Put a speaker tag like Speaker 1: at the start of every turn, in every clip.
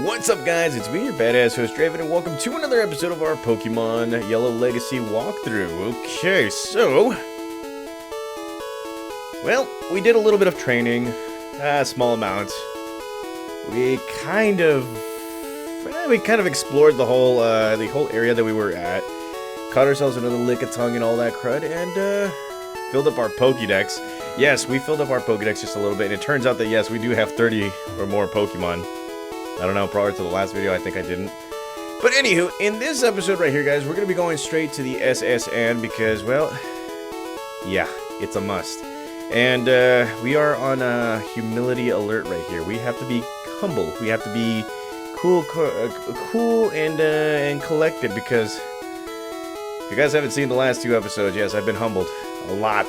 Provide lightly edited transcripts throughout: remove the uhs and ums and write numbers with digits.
Speaker 1: What's up, guys? It's me, your badass host Draven, and welcome to another episode of our Pokemon Yellow Legacy walkthrough. Okay, so... well, we did a little bit of training, small amounts. We kind of explored the whole area that we were at. Caught ourselves another Lickitung and all that crud, and filled up our Pokédex. Yes, we filled up our Pokédex just a little bit, and it turns out that yes, we do have 30 or more Pokemon. I don't know, prior to the last video, I think I didn't. But anywho, in this episode right here, guys, we're going to be going straight to the S.S.Anne because, well, yeah, it's a must. And we are on a humility alert right here. We have to be humble. We have to be cool and collected because if you guys haven't seen the last two episodes, yes, I've been humbled a lot.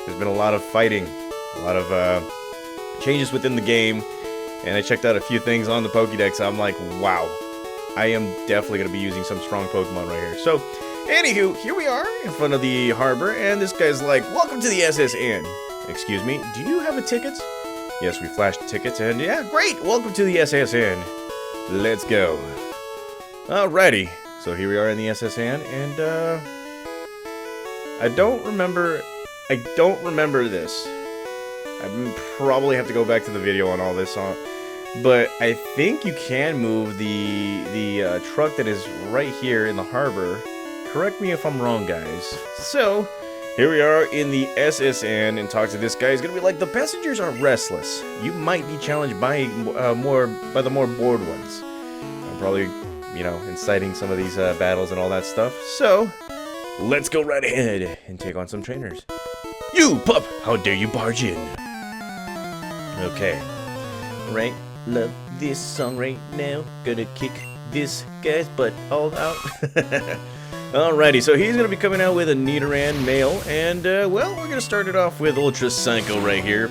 Speaker 1: There's been a lot of fighting, a lot of changes within the game. And I checked out a few things on the Pokédex. I'm like, wow, I am definitely going to be using some strong Pokemon right here. So, anywho, here we are in front of the harbor, and this guy's like, welcome to the S.S.Anne. Excuse me, do you have a ticket? Yes, we flashed tickets, and yeah, great, welcome to the S.S.Anne. Let's go. Alrighty, so here we are in the S.S.Anne, and I don't remember this. I probably have to go back to the video on all this, but I think you can move the truck that is right here in the harbor. Correct me if I'm wrong, guys. So, here we are in the S.S.Anne and talk to this guy. He's gonna be like, the passengers are restless. You might be challenged by the more bored ones. I'm probably, you know, inciting some of these battles and all that stuff. So, let's go right ahead and take on some trainers. You pup! How dare you barge in? Okay. Right. Love this song right now. Gonna kick this guy's butt all out. Alrighty, so he's gonna be coming out with a Nidoran male, and well, we're gonna start it off with Ultra Psycho right here.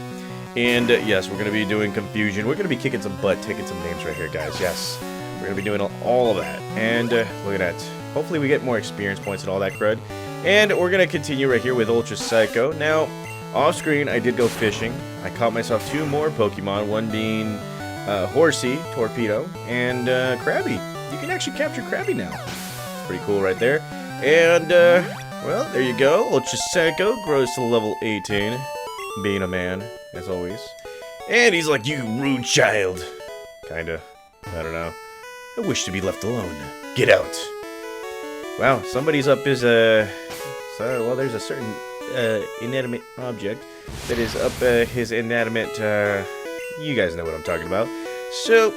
Speaker 1: And yes, we're gonna be doing Confusion. We're gonna be kicking some butt, taking some names right here, guys. Yes, we're gonna be doing all of that. And look at that. Hopefully, we get more experience points and all that crud. And we're gonna continue right here with Ultra Psycho. Now, off screen, I did go fishing. I caught myself two more Pokemon, one being Horsey, Torpedo, and Krabby. You can actually capture Krabby now. Pretty cool right there. And, well, there you go. Ultra Psycho grows to level 18, being a man, as always. And he's like, you rude child. Kinda. I don't know. I wish to be left alone. Get out. Wow, somebody's up his, well, there's a certain inanimate object that is up his inanimate, you guys know what I'm talking about. So,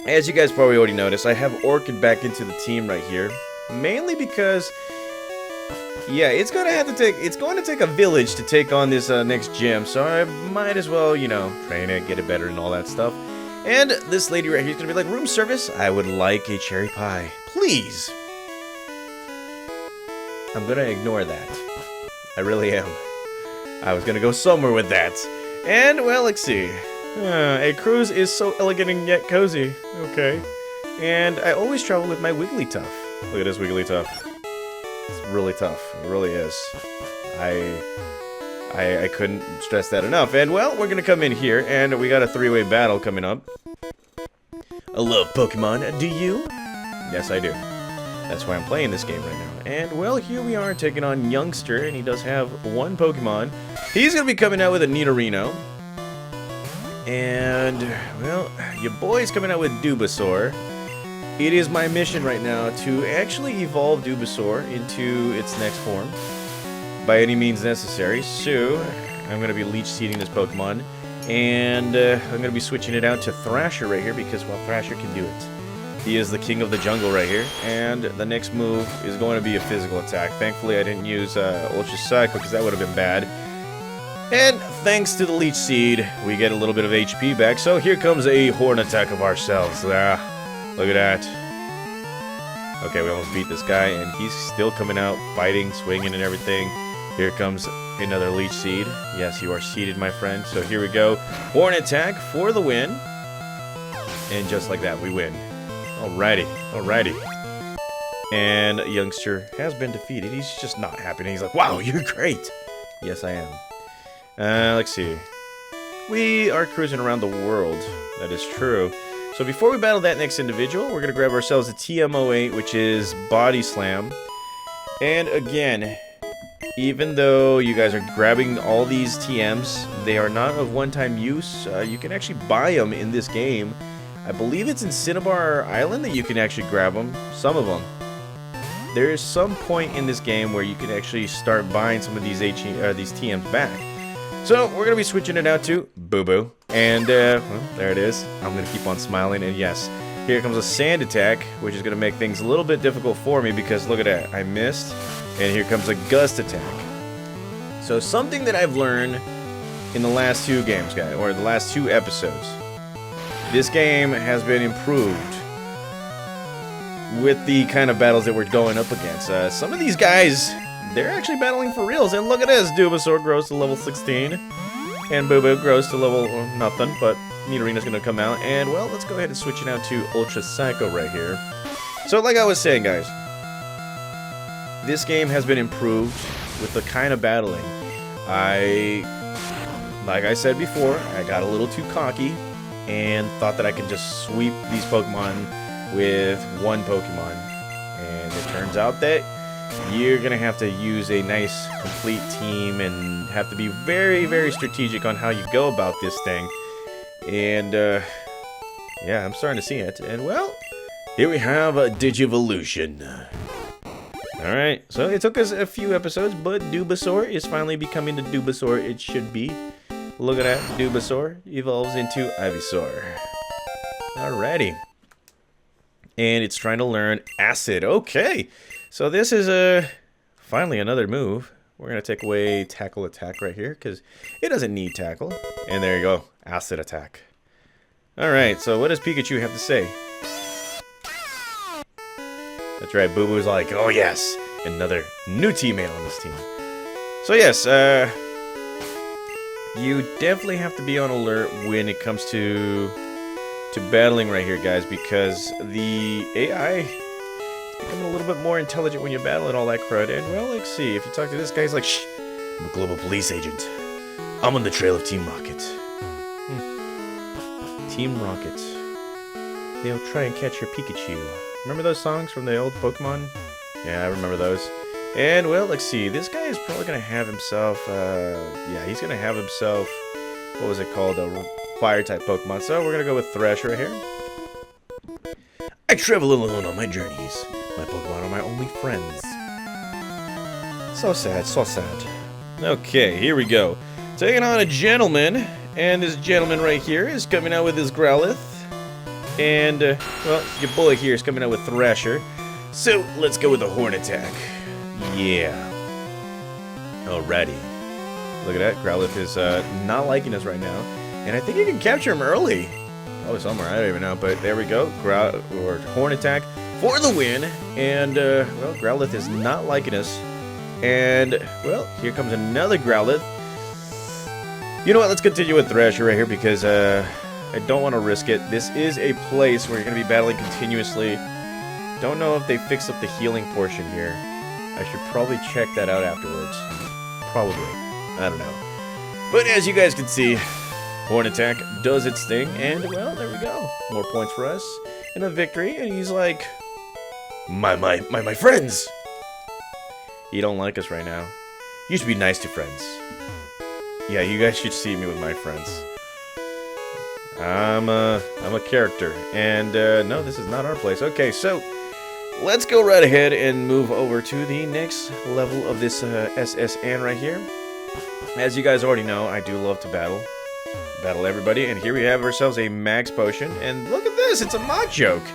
Speaker 1: as you guys probably already noticed, I have Orchid back into the team right here, mainly because, yeah, it's going to take a village to take on this next gym, so I might as well, you know, train it, get it better and all that stuff. And this lady right here is going to be like, room service, I would like a cherry pie, please. I'm gonna ignore that. I really am. I was gonna go somewhere with that. And, well, let's see. A cruise is so elegant and yet cozy. Okay. And I always travel with my Wigglytuff. Look at this Wigglytuff. It's really tough. It really is. I couldn't stress that enough. And, well, we're gonna come in here, and we got a three-way battle coming up. I love Pokemon. Do you? Yes, I do. That's why I'm playing this game right now. And, well, here we are taking on Youngster, and he does have one Pokemon. He's going to be coming out with a Nidorino. And, well, your boy's coming out with Dubasaur. It is my mission right now to actually evolve Dubasaur into its next form by any means necessary. So, I'm going to be leech seeding this Pokemon. And I'm going to be switching it out to Thrasher right here because, well, Thrasher can do it. He is the king of the jungle right here, and the next move is going to be a physical attack. Thankfully, I didn't use Ultra Psycho because that would have been bad. And thanks to the Leech Seed, we get a little bit of HP back. So here comes a horn attack of ourselves. Look at that. Okay, we almost beat this guy, and he's still coming out, fighting, swinging, and everything. Here comes another Leech Seed. Yes, you are seeded, my friend. So here we go. Horn attack for the win. And just like that, we win. Alrighty. And Youngster has been defeated. He's just not happy. He's like, wow, you're great. Yes, I am. Let's see. We are cruising around the world. That is true. So before we battle that next individual, we're going to grab ourselves a TM08, which is Body Slam. And again, even though you guys are grabbing all these TMs, they are not of one-time use. You can actually buy them in this game. I believe it's in Cinnabar Island that you can actually grab them, some of them. There is some point in this game where you can actually start buying some of these TMs back. So we're going to be switching it out to Boo Boo. And, well, there it is. I'm going to keep on smiling. And yes, here comes a Sand Attack, which is going to make things a little bit difficult for me because look at that. I missed. And here comes a Gust Attack. So something that I've learned in the last 2 games, guys, or the last 2 episodes. This game has been improved with the kind of battles that we're going up against. Some of these guys, they're actually battling for reals. And look at this. Dubasaur grows to level 16. And Boo Boo grows to level nothing. But Nidorina's going to come out. And, well, let's go ahead and switch it out to Ultra Psycho right here. So, like I was saying, guys, this game has been improved with the kind of battling. Like I said before, I got a little too cocky and thought that I could just sweep these Pokemon with one Pokemon. And it turns out that you're going to have to use a nice, complete team and have to be very, very strategic on how you go about this thing. And, yeah, I'm starting to see it. And, well, here we have a Digivolution. Alright, so it took us a few episodes, but Dubasaur is finally becoming the Dubasaur it should be. Look at that, Dubasaur evolves into Ivysaur. Alrighty. And it's trying to learn Acid. Okay, so this is finally another move. We're going to take away Tackle Attack right here, because it doesn't need Tackle. And there you go, Acid Attack. Alright, so what does Pikachu have to say? That's right, Boo Boo's like, oh yes, another new teammate on this team. So yes, you definitely have to be on alert when it comes to battling right here, guys, because the AI is becoming a little bit more intelligent when you battle and all that crud. And well, let's see, if you talk to this guy, he's like, shh, I'm a global police agent. I'm on the trail of Team Rocket. Team Rocket. They'll try and catch your Pikachu. Remember those songs from the old Pokemon? Yeah, I remember those. And, well, let's see. This guy is probably going to have himself, yeah, he's going to have himself, what was it called? A Fire-type Pokemon. So we're going to go with Thresh right here. I travel alone on my journeys. My Pokemon are my only friends. So sad, so sad. Okay, here we go. Taking on a gentleman. And this gentleman right here is coming out with his Growlithe. And, well, your boy here is coming out with Thrasher. So, let's go with the Horn Attack. Yeah. Alrighty. Look at that. Growlithe is not liking us right now. And I think you can capture him early. Probably somewhere. I don't even know. But there we go. Horn Attack for the win. And, well, Growlithe is not liking us. And, well, here comes another Growlithe. You know what? Let's continue with Thrasher right here because, I don't want to risk it. This is a place where you're going to be battling continuously. Don't know if they fixed up the healing portion here. I should probably check that out afterwards. Probably. I don't know. But as you guys can see, Horn Attack does its thing. And, well, there we go. More points for us. And a victory. And he's like, my friends. You don't like us right now. You should be nice to friends. Yeah, you guys should see me with my friends. I'm a character, and no, this is not our place. Okay, so let's go right ahead and move over to the next level of this S.S.Anne right here. As you guys already know, I do love to battle everybody, and here we have ourselves a Max Potion, and look at this, it's a Machoke.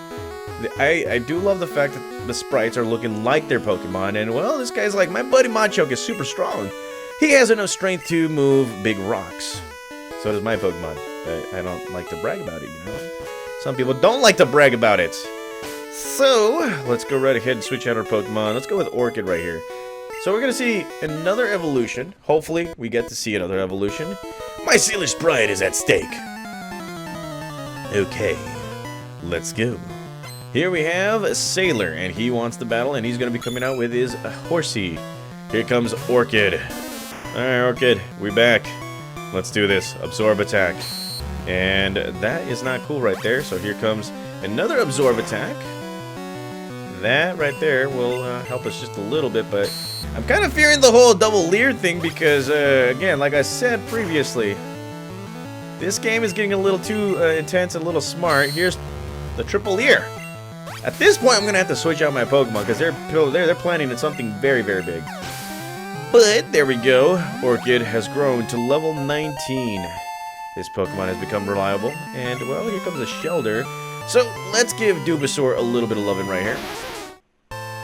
Speaker 1: I do love the fact that the sprites are looking like their Pokemon, and well, this guy's like, my buddy Machoke is super strong. He has enough strength to move big rocks. So does my Pokemon. I don't like to brag about it, you know. Some people don't like to brag about it. So, let's go right ahead and switch out our Pokemon. Let's go with Orchid right here. So we're going to see another evolution. Hopefully, we get to see another evolution. My Sailor's pride is at stake. Okay, let's go. Here we have a Sailor, and he wants to battle, and he's going to be coming out with his Horsey. Here comes Orchid. Alright, Orchid, we're back. Let's do this. Absorb Attack. And that is not cool right there. So here comes another absorb attack. That right there will help us just a little bit, but I'm kind of fearing the whole double leer thing because, again, like I said previously, this game is getting a little too intense and a little smart. Here's the triple leer. At this point, I'm going to have to switch out my Pokemon because they're planning on something very, very big. But there we go. Orchid has grown to level 19. This Pokemon has become reliable. And, well, here comes a Shelter. So let's give Dubasaur a little bit of loving right here.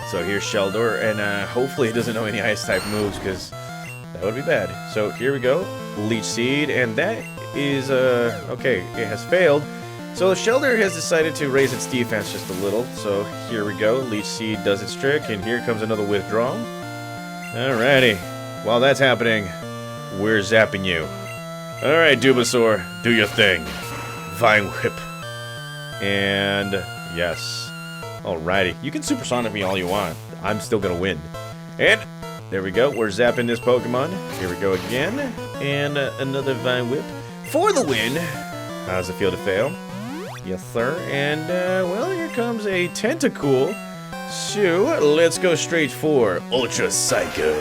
Speaker 1: So here's Shelter, and hopefully he doesn't know any Ice-type moves, because that would be bad. So here we go, Leech Seed, and that is, okay, it has failed. So Shelter has decided to raise its defense just a little. So here we go, Leech Seed does its trick, and here comes another withdrawal. Alrighty, while that's happening, we're zapping you. Alright, Dubasaur, do your thing. Vine Whip. And yes. Alrighty, you can supersonic me all you want. I'm still gonna win. And there we go, we're zapping this Pokemon. Here we go again. And another Vine Whip for the win. How's it feel to fail? Yes, sir. And, well, here comes a Tentacool. So, let's go straight for Ultra Psycho.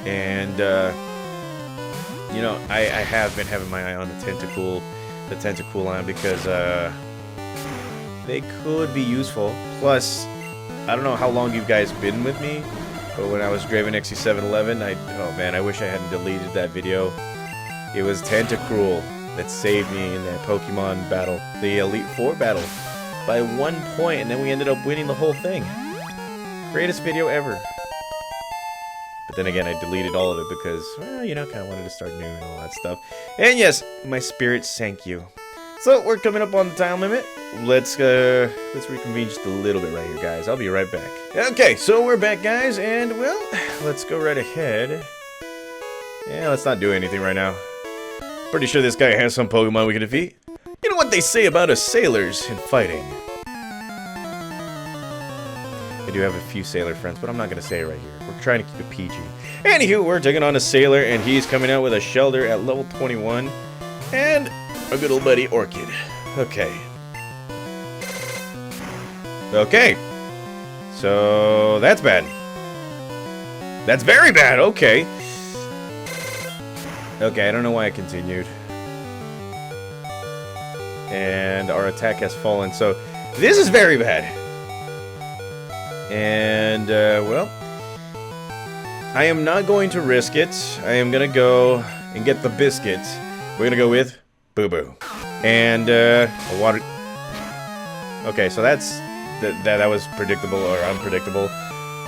Speaker 1: And, you know, I have been having my eye on the Tentacool line because, they could be useful. Plus, I don't know how long you guys been with me, but when I was Draven XC711, oh man, I wish I hadn't deleted that video. It was Tentacruel that saved me in that Pokemon battle, the Elite Four battle, by 1 point, and then we ended up winning the whole thing. Greatest video ever. But then again, I deleted all of it because, well, you know, kind of wanted to start new and all that stuff. And yes, my spirit sank you. So we're coming up on the time limit. Let's reconvene just a little bit right here, guys. I'll be right back. Okay, so we're back, guys, and well, let's go right ahead. Yeah, let's not do anything right now. Pretty sure this guy has some Pokemon we can defeat. You know what they say about us sailors in fighting. I do have a few sailor friends, but I'm not gonna say it right here. We're trying to keep it PG. Anywho, we're taking on a sailor, and he's coming out with a Shelter at level 21, and our good old buddy Orchid. Okay. Okay. So that's bad. That's very bad. Okay. Okay, I don't know why I continued. And our attack has fallen. So this is very bad. And well, I am not going to risk it. I am gonna go and get the biscuit. We're gonna go with Boo Boo. And a water. Okay, so that was predictable or unpredictable.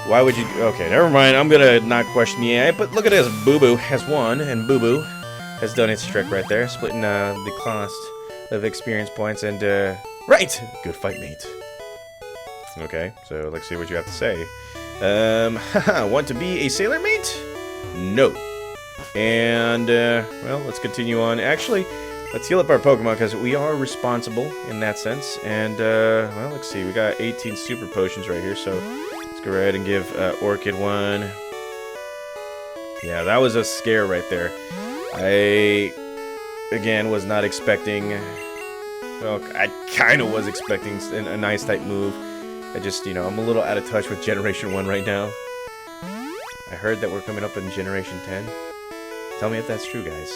Speaker 1: Why would you? Okay, never mind. I'm gonna not question the AI. But look at this. Boo Boo has won, and Boo Boo has done its trick right there, splitting the cost of experience points. And right, good fight, mate. Okay, so let's see what you have to say. Want to be a sailor, mate? No. And well, let's continue on. Actually, let's heal up our Pokemon, because we are responsible in that sense. And, well, let's see. We got 18 Super Potions right here, so let's go ahead and give Orchid one. Yeah, that was a scare right there. I, again, was not expecting... Well, I kind of was expecting a nice type move. I just, you know, I'm a little out of touch with Generation 1 right now. I heard that we're coming up in Generation 10. Tell me if that's true, guys.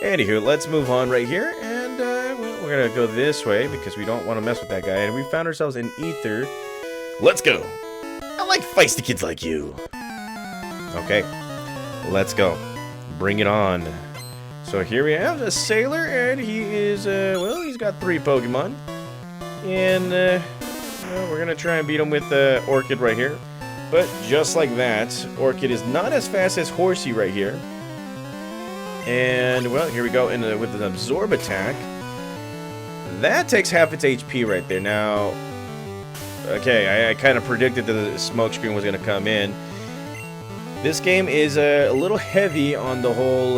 Speaker 1: Anywho, let's move on right here, and, well, we're gonna go this way, because we don't want to mess with that guy, and we found ourselves in Ether. Let's go! I like feisty kids like you! Okay, let's go. Bring it on. So here we have a sailor, and he is, well, he's got 3 Pokemon. And, well, we're gonna try and beat him with, Orchid right here. But just like that, Orchid is not as fast as Horsey right here. And, well, here we go with an Absorb attack. That takes half its HP right there. Now, okay, I kind of predicted that the smoke screen was going to come in. This game is a little heavy on the whole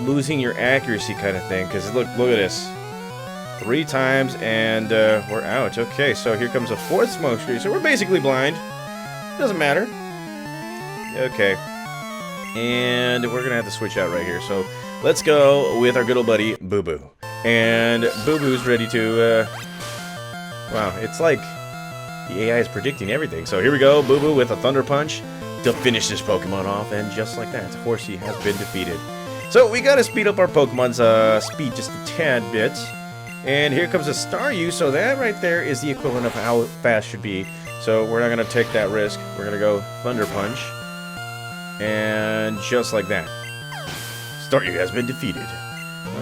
Speaker 1: losing your accuracy kind of thing. Because look at this. 3 times, and we're out. Okay, so here comes a 4th smoke screen. So we're basically blind. Doesn't matter. Okay. And we're going to have to switch out right here. So let's go with our good old buddy, Boo Boo. And Boo Boo's ready to, wow, it's like the AI is predicting everything. So here we go, Boo Boo with a Thunder Punch to finish this Pokemon off. And just like that, Horsey has been defeated. So we gotta speed up our Pokemon's speed just a tad bit. And here comes a Staryu, so that right there is the equivalent of how fast should be. So we're not gonna take that risk. We're gonna go Thunder Punch. And just like that, Staryu has been defeated.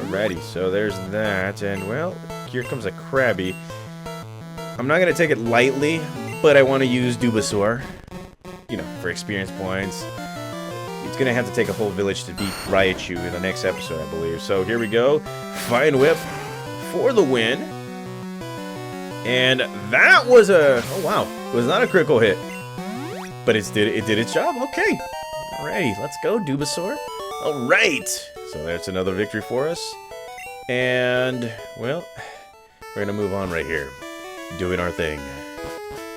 Speaker 1: Alrighty, so there's that, and well, here comes a Krabby. I'm not gonna take it lightly, but I want to use Dubasaur, you know, for experience points. It's gonna have to take a whole village to beat Raichu in the next episode, I believe. So here we go, Fine Whip for the win. And that was a, oh wow, it was not a critical hit, but it did its job. Okay, alrighty, let's go, Dubasaur. Alright, so that's another victory for us. And, well, we're gonna move on right here. Doing our thing.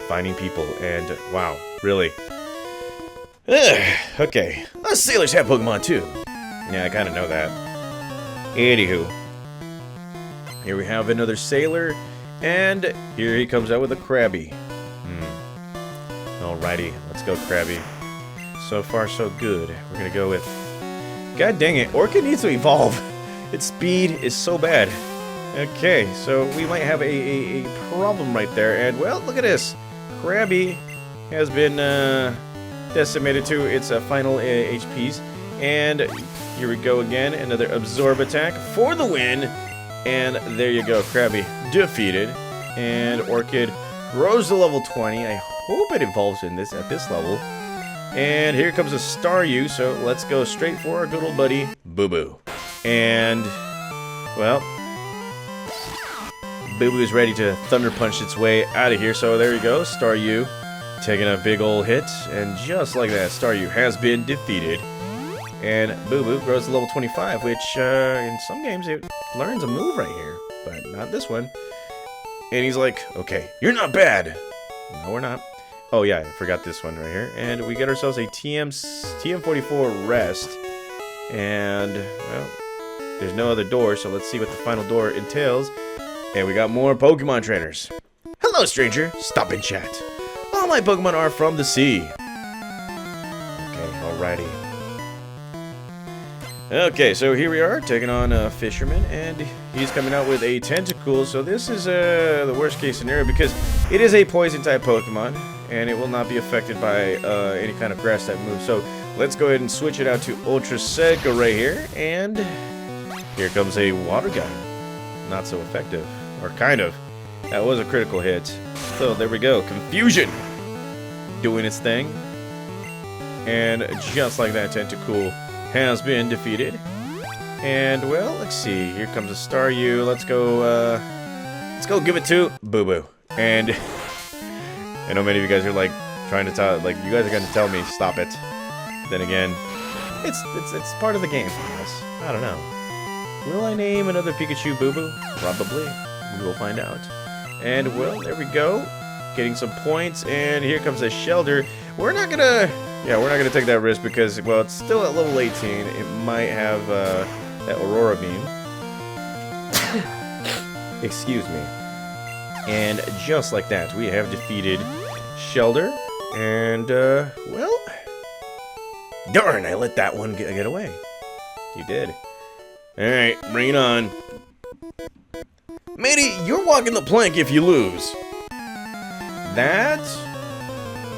Speaker 1: Finding people, and wow, really. Okay, us sailors have Pokemon too. Yeah, I kinda know that. Anywho, here we have another sailor, and here he comes out with a Krabby. Alrighty, let's go Krabby. So far, so good. We're gonna go with... God dang it, Orchid needs to evolve. Its speed is so bad. Okay, so we might have a problem right there. And, well, look at this. Krabby has been decimated to its final HPs. And here we go again. Another Absorb attack for the win. And there you go, Krabby defeated. And Orchid grows to level 20. I hope it evolves at this level. And here comes a Staryu, so let's go straight for our good old buddy, Boo Boo. And, well, Boo Boo is ready to Thunder Punch its way out of here. So there you go, Staryu taking a big old hit. And just like that, Staryu has been defeated. And Boo Boo grows to level 25, which in some games it learns a move right here, but not this one. And he's like, okay, you're not bad. No, we're not. Oh yeah, I forgot this one right here. And we get ourselves a TM44 rest. And, well, there's no other door, so let's see what the final door entails. And we got more Pokemon trainers. Hello, stranger. Stop and chat. All my Pokemon are from the sea. Okay, alrighty. Okay, so here we are, taking on a fisherman, and he's coming out with a Tentacool. So this is the worst case scenario because it is a poison-type Pokemon, and it will not be affected by any kind of grass-type move. So let's go ahead and switch it out to Ultra Sega right here, and here comes a Water Gun. Not so effective, or kind of. That was a critical hit. So there we go, Confusion doing its thing, and just like that, Tentacool has been defeated. And, well, let's see. Here comes a Staryu. Let's go give it to Boo Boo. And I know many of you guys are like trying to tell, like, you guys are going to tell me stop it. Then again, it's part of the game, I guess. I don't know. Will I name another Pikachu Boo Boo? Probably. We will find out. And, well, there we go. Getting some points. And here comes a Shelter. We're not gonna take that risk because, well, it's still at level 18. It might have that Aurora Beam. Excuse me. And just like that, we have defeated Shelter. And, well, darn, I let that one get away. You did. Alright, bring it on. Matey, you're walking the plank if you lose. That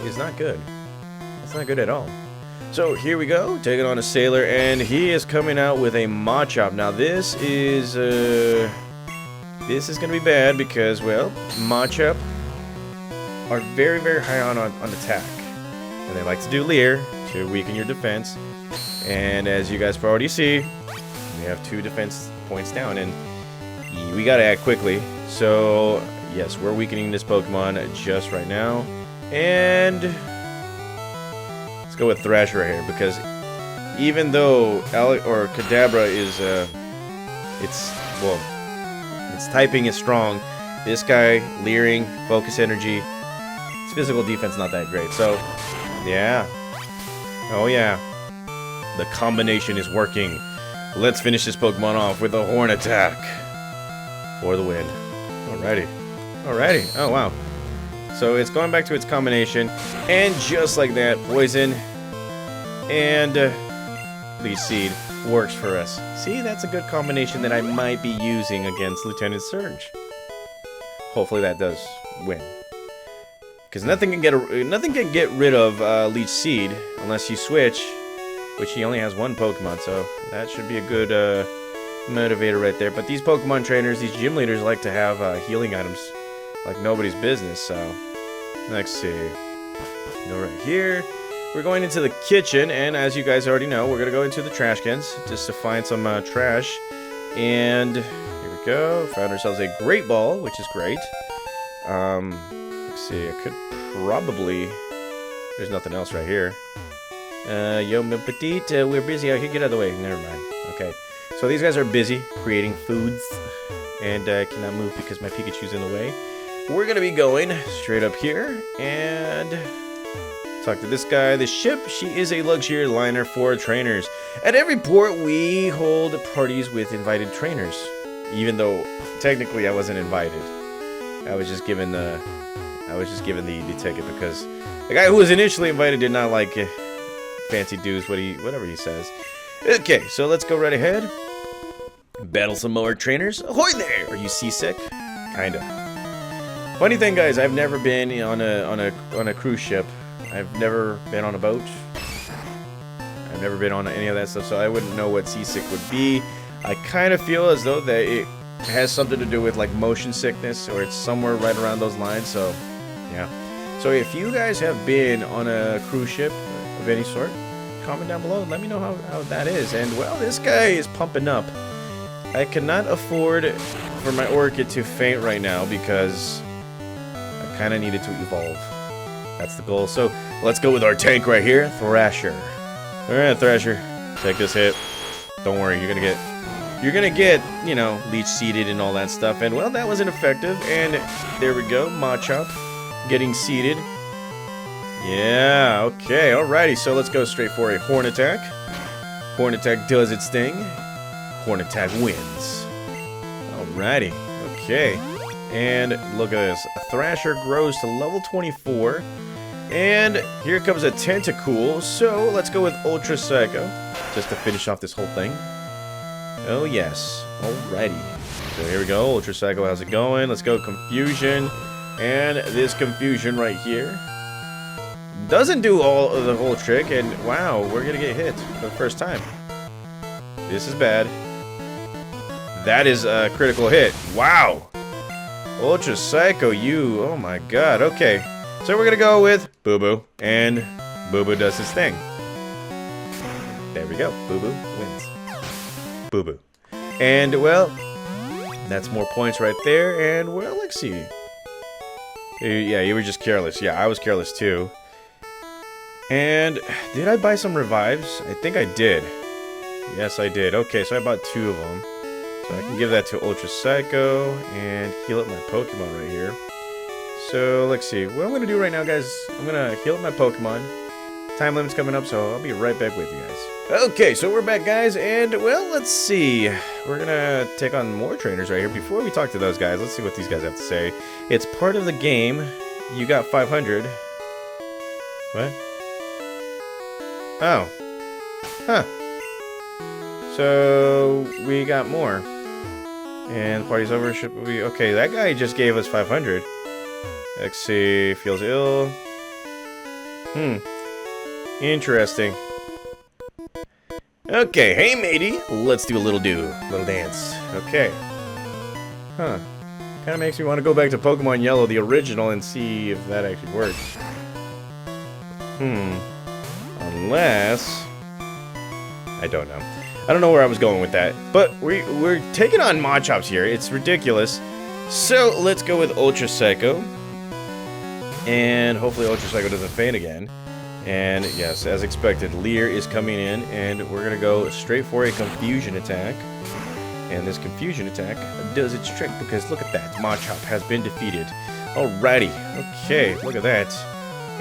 Speaker 1: is not good. That's not good at all. So here we go, taking on a Sailor, and he is coming out with a Machop. Now this is gonna be bad because, well, Machop are very, very high on attack, and they like to do Leer to weaken your defense. And as you guys already see, we have 2 defense points down, and we gotta act quickly. So yes, we're weakening this Pokemon just right now, and let's go with Thrasher right here, because even though Kadabra is, its typing is strong, this guy, Leering, Focus Energy, its physical defense not that great. So, yeah. Oh yeah. The combination is working. Let's finish this Pokemon off with a Horn Attack. For the win. Alrighty. Alrighty. Oh, wow. So it's going back to its combination. And just like that, poison and Leech Seed works for us. See, that's a good combination that I might be using against Lieutenant Surge. Hopefully that does win. Because nothing can get rid of Leech Seed unless you switch, which he only has one Pokemon, so that should be a good motivator right there. But these Pokemon trainers, these gym leaders, like to have healing items like nobody's business. So let's see. Go right here. We're going into the kitchen, and as you guys already know, we're gonna go into the trash cans just to find some trash. And here we go. Found ourselves a Great Ball, which is great. Let's see. I could probably. There's nothing else right here. Yo, mi petite, we're busy out here. Get out of the way. Never mind. Okay. So these guys are busy creating foods, and cannot move because my Pikachu's in the way. We're gonna be going straight up here and talk to this guy. The ship, she is a luxury liner for trainers. At every port, we hold parties with invited trainers. Even though technically I wasn't invited, I was just given the ticket because the guy who was initially invited did not like fancy dues. Whatever he says. Okay, so let's go right ahead. Battle some more trainers. Ahoy there! Are you seasick? Kinda. Funny thing, guys, I've never been on a cruise ship. I've never been on a boat. I've never been on any of that stuff, so I wouldn't know what seasick would be. I kind of feel as though that it has something to do with like motion sickness, or it's somewhere right around those lines. So, yeah. So if you guys have been on a cruise ship of any sort, comment down below and let me know how that is. And well, this guy is pumping up. I cannot afford for my Orchid to faint right now because I kind of needed to evolve. That's the goal. So let's go with our tank right here, Thrasher. All right, Thrasher, take this hit. Don't worry, you're gonna get, you know, leech seeded and all that stuff. And well, that wasn't effective. And there we go, Machop getting seeded. Yeah, okay, alrighty. So let's go straight for a Horn Attack. Horn Attack does its thing. Horn Attack wins. Alrighty, okay. And look at this. Thrasher grows to level 24. And here comes a Tentacool. So let's go with Ultra Psycho just to finish off this whole thing. Oh, yes. Alrighty. So here we go. Ultra Psycho, how's it going? Let's go Confusion. And this Confusion right here doesn't do all of the whole trick. And wow, we're going to get hit for the first time. This is bad. That is a critical hit. Wow. Ultra Psycho, you. Oh my god. Okay. So we're going to go with Boo Boo. And Boo Boo does his thing. There we go. Boo Boo wins. Boo Boo. And well, that's more points right there. And well, let's see. Yeah, you were just careless. Yeah, I was careless too. And did I buy some revives? I think I did. Yes, I did. Okay, so I bought 2 of them. So I can give that to Ultra Psycho and heal up my Pokemon right here. So let's see. What I'm going to do right now, guys, I'm going to heal up my Pokemon. Time limit's coming up, so I'll be right back with you guys. Okay, so we're back, guys, and well, let's see. We're going to take on more trainers right here. Before we talk to those guys, let's see what these guys have to say. It's part of the game. You got 500. What? Oh. Huh. So we got more. And the party's over. Should we? Okay, that guy just gave us 500. Let's see. Feels ill. Interesting. Okay, hey matey, let's do a little dance. Okay. Huh. Kind of makes me want to go back to Pokemon Yellow, the original, and see if that actually works. Unless... I don't know. I don't know where I was going with that. But we're taking on Machops here. It's ridiculous. So let's go with Ultra Psycho. And hopefully Ultra Psycho doesn't faint again. And yes, as expected, Leer is coming in. And we're going to go straight for a Confusion attack. And this Confusion attack does its trick because look at that. Machop has been defeated. Alrighty. Okay, look at that.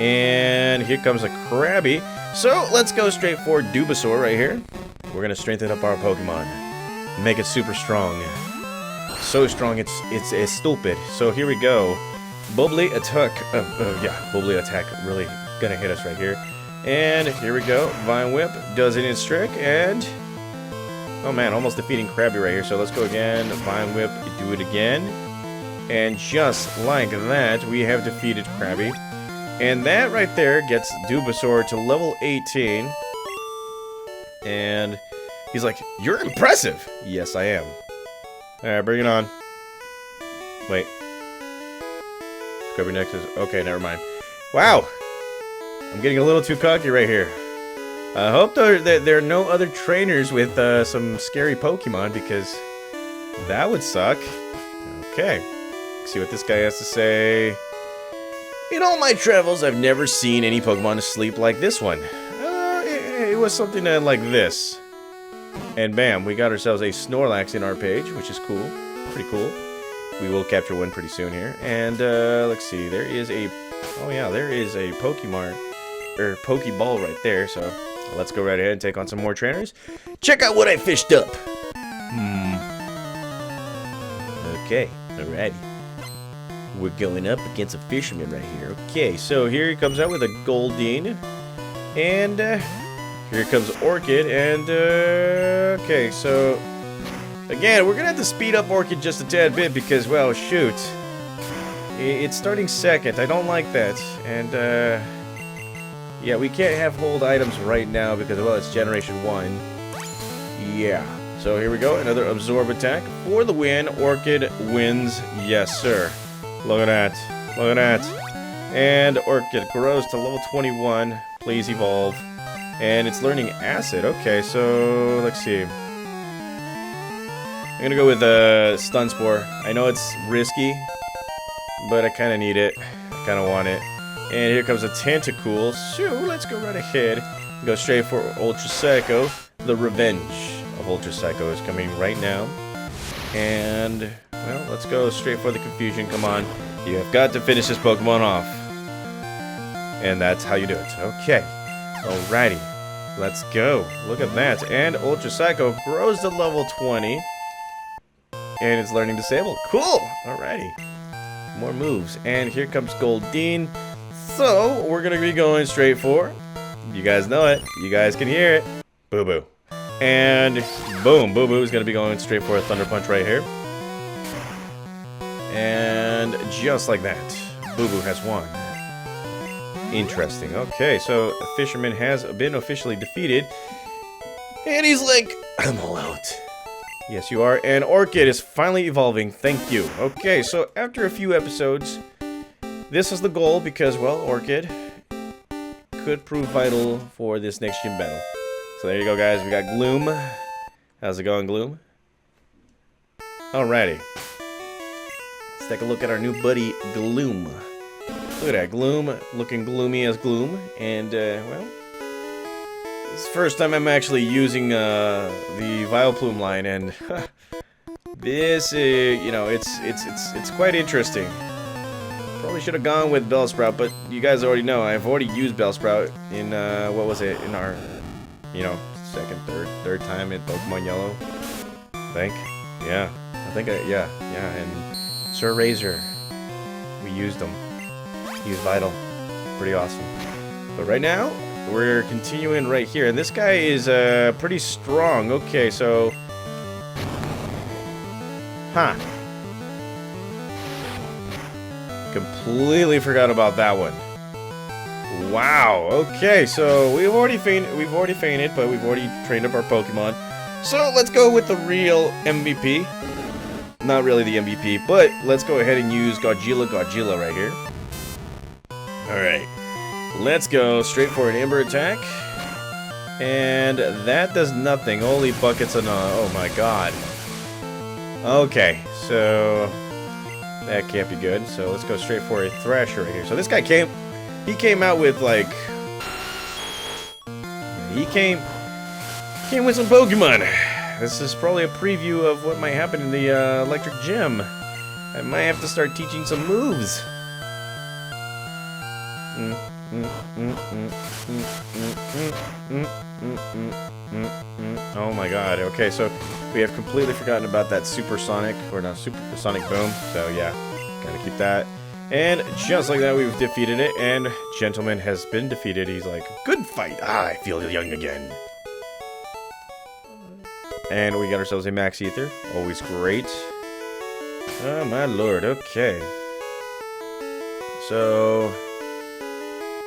Speaker 1: And here comes a Krabby. So let's go straight for Dubasaur right here. We're going to strengthen up our Pokemon. Make it super strong. So strong, it's stupid. So here we go. Bubbly attack. Yeah, bubbly attack. Really gonna hit us right here. And here we go. Vine Whip does it in its trick, and oh man, almost defeating Krabby right here. So let's go again. Vine Whip, do it again. And just like that, we have defeated Krabby. And that right there gets Dubasaur to level 18. And he's like, "You're impressive." Yes, I am. Alright, bring it on. Wait. Krabby next is... Okay, never mind. Wow! I'm getting a little too cocky right here. I hope there are no other trainers with some scary Pokemon, because that would suck. Okay. Let's see what this guy has to say. In all my travels, I've never seen any Pokemon asleep like this one. It was something like this. And bam, we got ourselves a Snorlax in our page, which is cool. Pretty cool. We will capture one pretty soon here. And let's see, there is a... Oh yeah, there is a Pokemon, or Pokeball right there, so let's go right ahead and take on some more trainers. Check out what I fished up! Okay, alrighty. We're going up against a fisherman right here. Okay, so here he comes out with a Goldeen. And here comes Orchid. And okay, so again, we're gonna have to speed up Orchid just a tad bit because, well, shoot, it's starting second. I don't like that. And yeah, we can't have hold items right now because, well, it's Generation 1. Yeah. So here we go, another Absorb attack for the win. Orchid wins, yes sir. Look at that, look at that. And Orchid grows to level 21. Please evolve. And it's learning Acid. Okay, so let's see. I'm gonna go with Stun Spore. I know it's risky, but I kind of need it. I kind of want it. And here comes a Tentacool. So let's go right ahead. Go straight for Ultra Psycho. The revenge of Ultra Psycho is coming right now. And, well, let's go straight for the confusion. Come on. You have got to finish this Pokemon off. And that's how you do it. Okay. Alrighty. Let's go. Look at that. And Ultra Psycho grows to level 20. And it's learning Disable. Cool. Alrighty. More moves. And here comes Goldeen. So, we're going to be going straight for... You guys know it. You guys can hear it. Boo Boo. And boom, Boo Boo is going to be going straight for a Thunder Punch right here. And just like that, Boo Boo has won. Interesting. Okay, so the Fisherman has been officially defeated. And he's like, I'm all out. Yes, you are. And Orchid is finally evolving. Thank you. Okay, so after a few episodes, this is the goal because, well, Orchid could prove vital for this next gym battle. So there you go, guys. We got Gloom. How's it going, Gloom? Alrighty. Let's take a look at our new buddy, Gloom. Look at that, Gloom, looking gloomy as Gloom. And, well, it's the first time I'm actually using the Vileplume line, and this, you know, it's quite interesting. Probably should have gone with Bellsprout, but you guys already know I've already used Bellsprout in what was it, in our, you know, second, third time at Pokemon Yellow, I think. Yeah, I think yeah, and Sir Razor, we used them. He was vital, pretty awesome. But right now we're continuing right here, and this guy is pretty strong. Okay, so, huh. Completely forgot about that one. Wow. Okay, so we've already fainted, but we've already trained up our Pokemon. So let's go with the real MVP. Not really the MVP, but let's go ahead and use Godzilla right here. Alright. Let's go straight for an Ember attack. And that does nothing. Holy buckets of oh my god. Okay, so that can't be good. So let's go straight for a Thrasher right here. So this guy came out with like, he came with some Pokemon. This is probably a preview of what might happen in the Electric Gym. I might have to start teaching some moves. Oh my god. Okay, so we have completely forgotten about that supersonic, or not supersonic boom. So yeah, gotta keep that. And just like that, we've defeated it, and Gentleman has been defeated. He's like, good fight. Ah, I feel young again. And we got ourselves a Max Ether. Always great. Oh my lord, okay. So,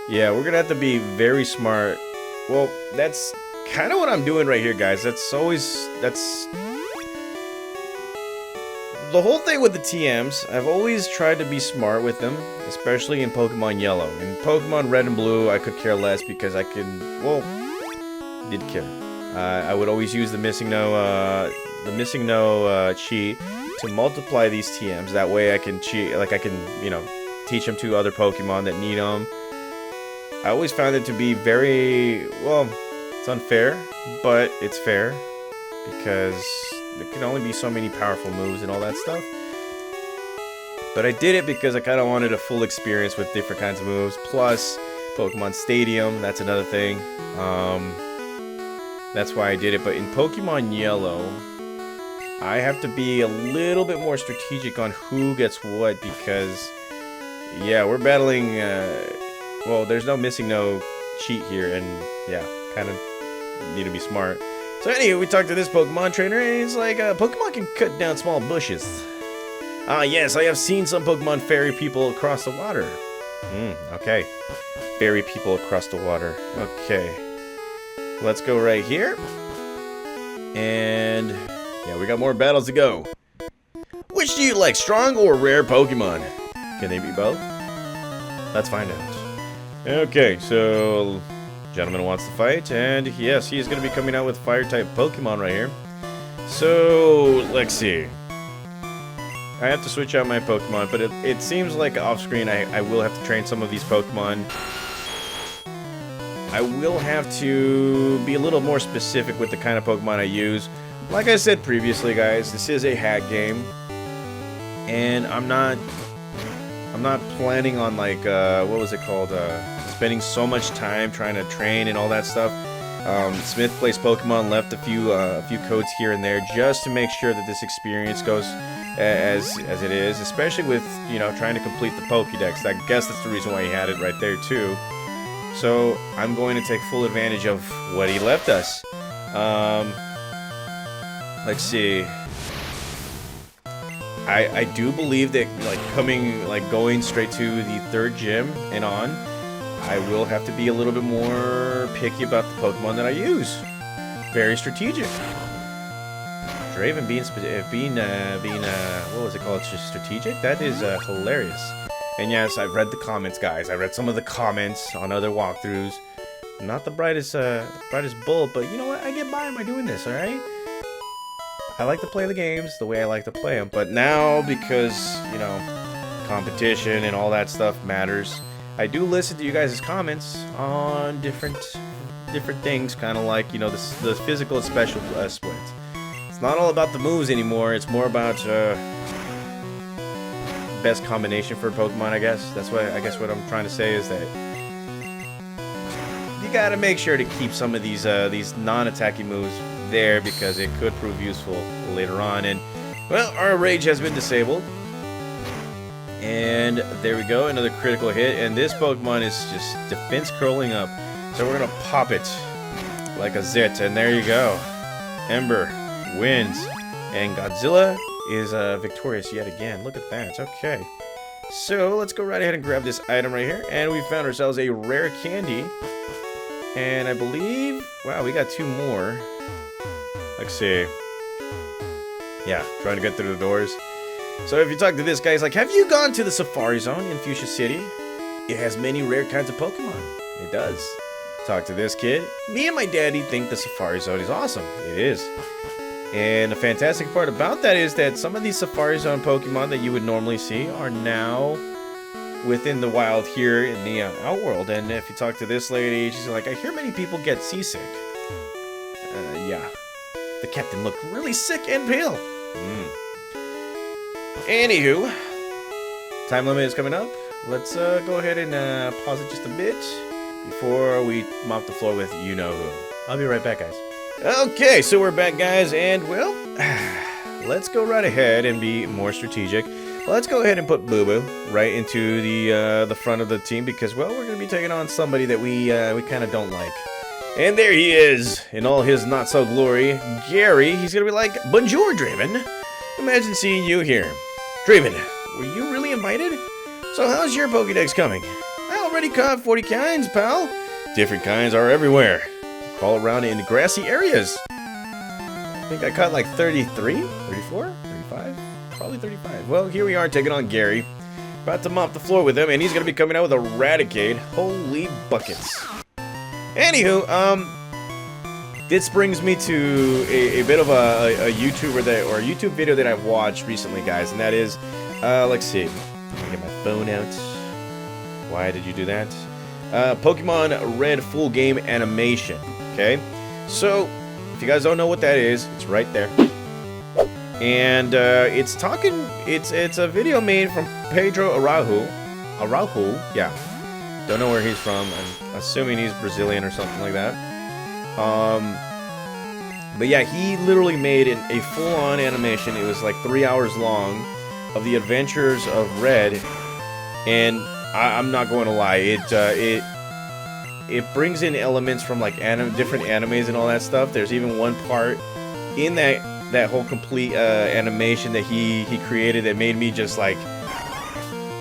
Speaker 1: yeah, we're gonna have to be very smart. Well, that's kind of what I'm doing right here, guys. That's the whole thing with the TMs. I've always tried to be smart with them, especially in Pokemon Yellow. In Pokemon Red and Blue, I could care less because I could, well, did care. I would always use the missing no cheat to multiply these TMs. That way I can cheat, like I can, you know, teach them to other Pokemon that need them. I always found it to be very, well, it's unfair, but it's fair because there can only be so many powerful moves and all that stuff. But I did it because I kind of wanted a full experience with different kinds of moves. Plus, Pokemon Stadium, that's another thing. That's why I did it. But in Pokemon Yellow, I have to be a little bit more strategic on who gets what because, yeah, we're battling, well, there's no missing no cheat here, and yeah, kind of need to be smart. So anyway, we talked to this Pokemon trainer, and he's like, Pokemon can cut down small bushes. Ah, yes, I have seen some Pokemon ferry people across the water. Okay. Ferry people across the water. Okay. Let's go right here. And yeah, we got more battles to go. Which do you like, strong or rare Pokemon? Can they be both? Let's find out. Okay, so gentleman wants to fight, and yes, he's going to be coming out with fire-type Pokemon right here. So, let's see. I have to switch out my Pokemon, but it seems like off-screen I will have to train some of these Pokemon. I will have to be a little more specific with the kind of Pokemon I use. Like I said previously, guys, this is a hack game, and I'm not planning on, like, what was it called, spending so much time trying to train and all that stuff. Smith Plays Pokemon left a few codes here and there just to make sure that this experience goes as it is, especially with, you know, trying to complete the Pokédex. I guess that's the reason why he had it right there too. So I'm going to take full advantage of what he left us. Let's see. I do believe that, like, going straight to the third gym and on, I will have to be a little bit more picky about the Pokemon that I use. Very strategic. Draven being what was it called? Just strategic? That is hilarious. And yes, I've read the comments, guys. I read some of the comments on other walkthroughs. Not the brightest bullet, but you know what? I get by doing this, all right? I like to play the games the way I like to play them, but now, because, you know, competition and all that stuff matters, I do listen to you guys' comments on different things, kind of like, you know, the physical and special splits. It's not all about the moves anymore, it's more about best combination for Pokemon, I guess. That's what what I'm trying to say is that you gotta make sure to keep some of these non-attacking moves there because it could prove useful later on. And well, our rage has been disabled, and there we go, another critical hit. And this Pokemon is just defense curling up, so we're gonna pop it like a zit, and there you go. Ember wins, and Godzilla is victorious yet again. Look at that. Okay, so let's go right ahead and grab this item right here, and we found ourselves a rare candy. And I believe, wow, we got 2 more. Let's see. Yeah, trying to get through the doors. So if you talk to this guy, he's like, have you gone to the Safari Zone in Fuchsia City? It has many rare kinds of Pokemon. It does. Talk to this kid. Me and my daddy think the Safari Zone is awesome. It is. And the fantastic part about that is that some of these Safari Zone Pokemon that you would normally see are now within the wild here in the Outworld. And if you talk to this lady, she's like, I hear many people get seasick. Yeah. The captain looked really sick and pale. Anywho, time limit is coming up. Let's go ahead and pause it just a bit before we mop the floor with you-know-who. I'll be right back, guys. Okay, so we're back, guys, and, well, let's go right ahead and be more strategic. Let's go ahead and put Boo Boo right into the front of the team because, well, we're going to be taking on somebody that we kind of don't like. And there he is, in all his not-so-glory. Gary, he's going to be like, "Bonjour, Draven. Imagine seeing you here. Draven, were you really invited? So how's your Pokédex coming? I already caught 40 kinds, pal. Different kinds are everywhere. All around in grassy areas. I think I caught like 33, 34, 35, probably 35. Well, here we are taking on Gary. About to mop the floor with him, and he's going to be coming out with a Raticate. Holy buckets. Anywho, this brings me to a bit of a YouTuber that, or a YouTube video that I've watched recently, guys, and that is, let's see. Let me get my phone out. Why did you do that? Pokemon Red full game animation. Okay, so if you guys don't know what that is, it's right there. And it's a video made from Pedro Araujo. Yeah. Don't know where he's from. I'm assuming he's Brazilian or something like that. But yeah, he literally made a full-on animation. It was like 3 hours long of the adventures of Red, and I'm not going to lie, it brings in elements from like different animes and all that stuff. There's even one part in that whole complete animation that he created that made me just like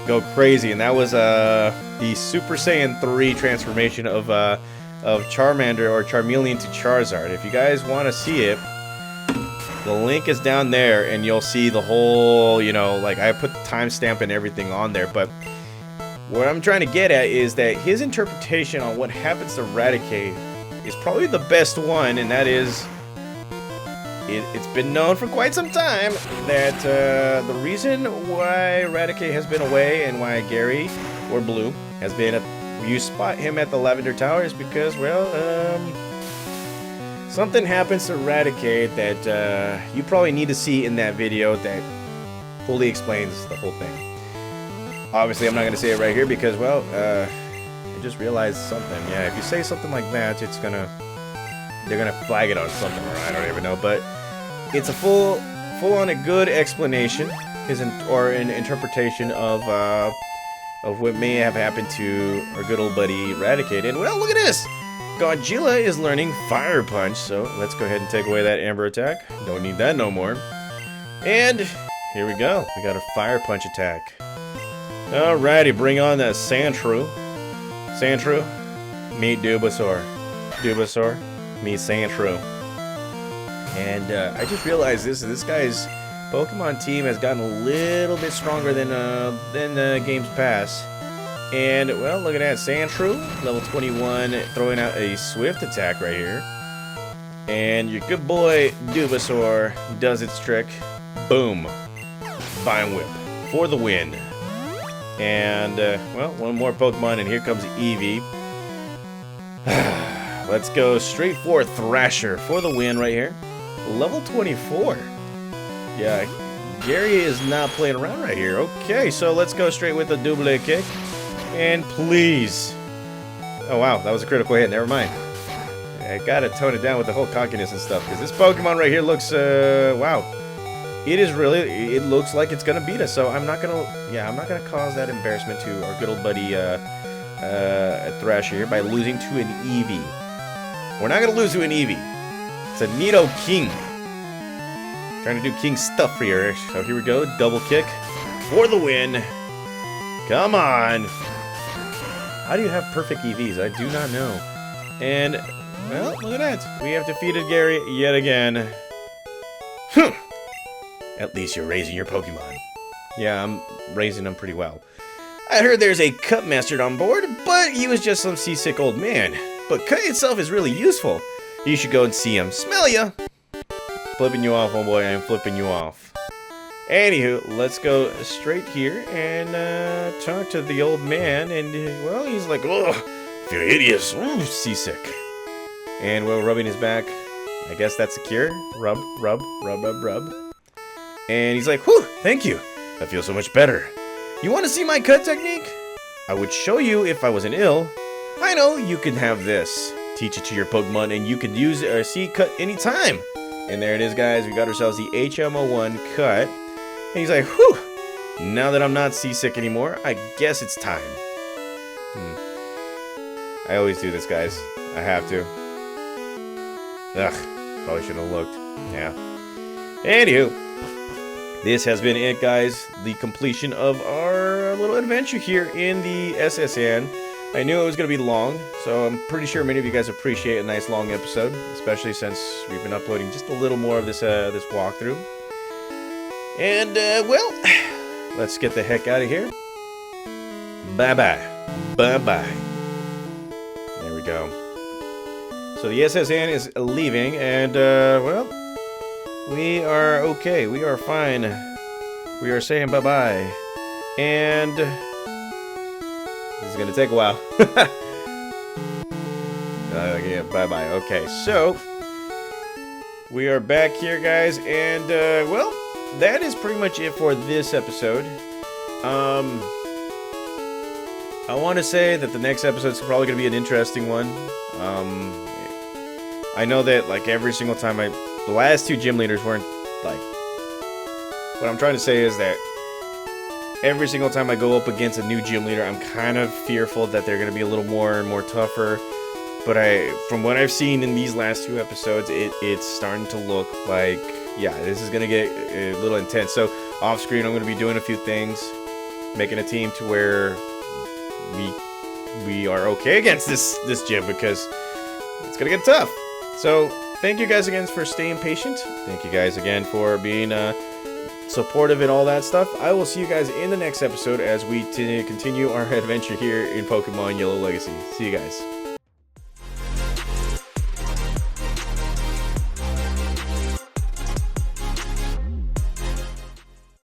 Speaker 1: go crazy, and that was the Super Saiyan 3 transformation of Charmander or Charmeleon to Charizard. If you guys want to see it, the link is down there, and you'll see the whole, you know, like I put the timestamp and everything on there, but what I'm trying to get at is that his interpretation on what happens to Raticate is probably the best one, and that is, it's been known for quite some time that the reason why Raticate has been away and why Gary, or Blue, has been you spot him at the Lavender Tower is because, well, something happens to Raticate that you probably need to see in that video that fully explains the whole thing. Obviously, I'm not going to say it right here because, well, I just realized something. Yeah, if you say something like that, they're gonna flag it on something, or I don't even know. But it's a full-on a good explanation, or an interpretation of what may have happened to our good old buddy Raticate. And well, look at this. Godzilla is learning Fire Punch, so let's go ahead and take away that Amber attack. Don't need that no more. And here we go. We got a Fire Punch attack. Alrighty, bring on that Sandshrew. Sandshrew, meet Dubasaur. Dubasaur, meet Sandshrew. And I just realized this guy's Pokemon team has gotten a little bit stronger than games past. And well, look at that, Sandshrew, level 21, throwing out a Swift attack right here. And your good boy Dubasaur does its trick. Boom, Vine Whip for the win. And, well, one more Pokemon, and here comes Eevee. Let's go straight for Thrasher for the win right here. Level 24. Yeah, Gary is not playing around right here. Okay, so let's go straight with the double kick. And please. Oh, wow, that was a critical hit. Never mind. I gotta tone it down with the whole cockiness and stuff, because this Pokemon right here looks, wow. It looks like it's gonna beat us, so I'm not gonna cause that embarrassment to our good old buddy Thrasher here by losing to an Eevee. We're not gonna lose to an Eevee. It's a Nido King. Trying to do King stuff here. So here we go, double kick for the win. Come on. How do you have perfect EVs? I do not know. And well, look at that. We have defeated Gary yet again. At least you're raising your Pokemon. Yeah, I'm raising them pretty well. I heard there's a Cut Master on board, but he was just some seasick old man. But Cut itself is really useful. You should go and see him. Smell ya! Flipping you off, homeboy. I'm flipping you off. Anywho, let's go straight here and talk to the old man. And, well, he's like, ugh, feel hideous. Ooh, seasick. And we're rubbing his back. I guess that's the cure. Rub, rub, rub, rub, rub. And he's like, whew, thank you. I feel so much better. You want to see my cut technique? I would show you if I wasn't ill. I know you can have this. teach it to your Pokemon, and you can use C-Cut anytime. And there it is, guys. We got ourselves the HM01 cut. And he's like, whew, now that I'm not seasick anymore, I guess it's time. I always do this, guys. I have to. Ugh, probably shouldn't have looked. Yeah. Anywho, this has been it, guys. The completion of our little adventure here in the S.S.Anne. I knew it was going to be long, so I'm pretty sure many of you guys appreciate a nice long episode, especially since we've been uploading just a little more of this this walkthrough. And, well, let's get the heck out of here. Bye-bye. Bye-bye. There we go. So the S.S.Anne is leaving, and, well, we are okay. We are fine. We are saying bye-bye. And this is gonna take a while. Yeah, bye-bye. Okay, so we are back here, guys, and, well, that is pretty much it for this episode. I want to say that the next episode is probably going to be an interesting one. I know that, like, every single time the last two gym leaders weren't, like, what I'm trying to say is that every single time I go up against a new gym leader, I'm kind of fearful that they're going to be a little more tougher. But from what I've seen in these last two episodes, it's starting to look like, yeah, this is going to get a little intense. So off screen, I'm going to be doing a few things, making a team to where we are okay against this gym, because it's going to get tough. So thank you guys again for staying patient. Thank you guys again for being supportive and all that stuff. I will see you guys in the next episode as we continue our adventure here in Pokemon Yellow Legacy. See you guys.